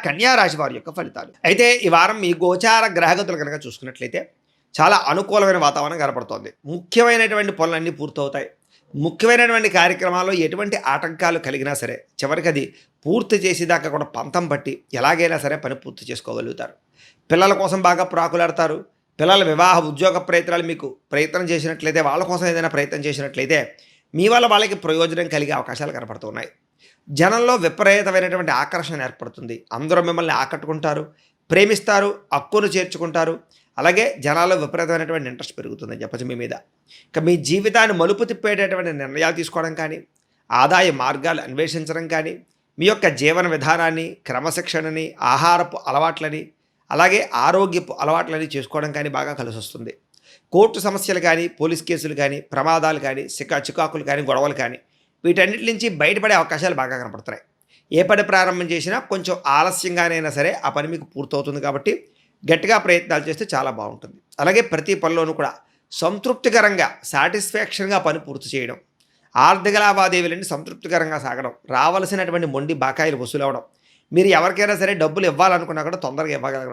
కన్యా రాశి వారి యొక్క ఫలితాలు. అయితే ఈ వారం మీ గోచార గ్రహగతులు కనుక చూసుకున్నట్లయితే చాలా అనుకూలమైన వాతావరణం కనపడుతోంది. ముఖ్యమైనటువంటి పనులన్నీ పూర్తవుతాయి. ముఖ్యమైనటువంటి కార్యక్రమాల్లో ఎటువంటి ఆటంకాలు కలిగినా సరే చివరికి అది పూర్తి చేసేదాకా కూడా పంతం పట్టి ఎలాగైనా సరే పని పూర్తి చేసుకోగలుగుతారు. పిల్లల కోసం బాగా ప్రాకులాడతారు. పిల్లల వివాహ ఉద్యోగ ప్రయత్నాలు మీకు ప్రయత్నం చేసినట్లయితే, వాళ్ళ కోసం ఏదైనా ప్రయత్నం చేసినట్లయితే మీ వల్ల వాళ్ళకి ప్రయోజనం కలిగే అవకాశాలు కనపడుతున్నాయి. జనంలో విపరీతమైనటువంటి ఆకర్షణ ఏర్పడుతుంది. అందరూ మిమ్మల్ని ఆకట్టుకుంటారు, ప్రేమిస్తారు, హక్కును చేర్చుకుంటారు. అలాగే జనాల్లో విపరీతమైనటువంటి ఇంట్రెస్ట్ పెరుగుతుందని చెప్పచ్చు మీ మీద. ఇక మీ జీవితాన్ని మలుపు తిప్పేటటువంటి నిర్ణయాలు తీసుకోవడం కానీ, ఆదాయ మార్గాలు అన్వేషించడం కానీ, మీ యొక్క జీవన విధానాన్ని, క్రమశిక్షణని, ఆహారపు అలవాట్లని, అలాగే ఆరోగ్యపు అలవాట్లని చేసుకోవడం కానీ బాగా కలిసి వస్తుంది. కోర్టు సమస్యలు కానీ, పోలీస్ కేసులు కానీ, ప్రమాదాలు కానీ, చికాకులు కానీ, గొడవలు కానీ వీటన్నిటి నుంచి బయటపడే అవకాశాలు బాగా కనపడుతున్నాయి. ఏ పని ప్రారంభం చేసినా కొంచెం ఆలస్యంగానైనా సరే ఆ పని మీకు పూర్తవుతుంది కాబట్టి గట్టిగా ప్రయత్నాలు చేస్తే చాలా బాగుంటుంది. అలాగే ప్రతి పనిలోనూ కూడా సంతృప్తికరంగా, సాటిస్ఫాక్షన్గా పని పూర్తి చేయడం, ఆర్థిక లావాదేవీలన్నీ సంతృప్తికరంగా సాగడం, రావలసినటువంటి మొండి బకాయిలు వసూలవడం, మీరు ఎవరికైనా సరే డబ్బులు ఇవ్వాలనుకున్నా కూడా తొందరగా ఇవ్వగలగడం,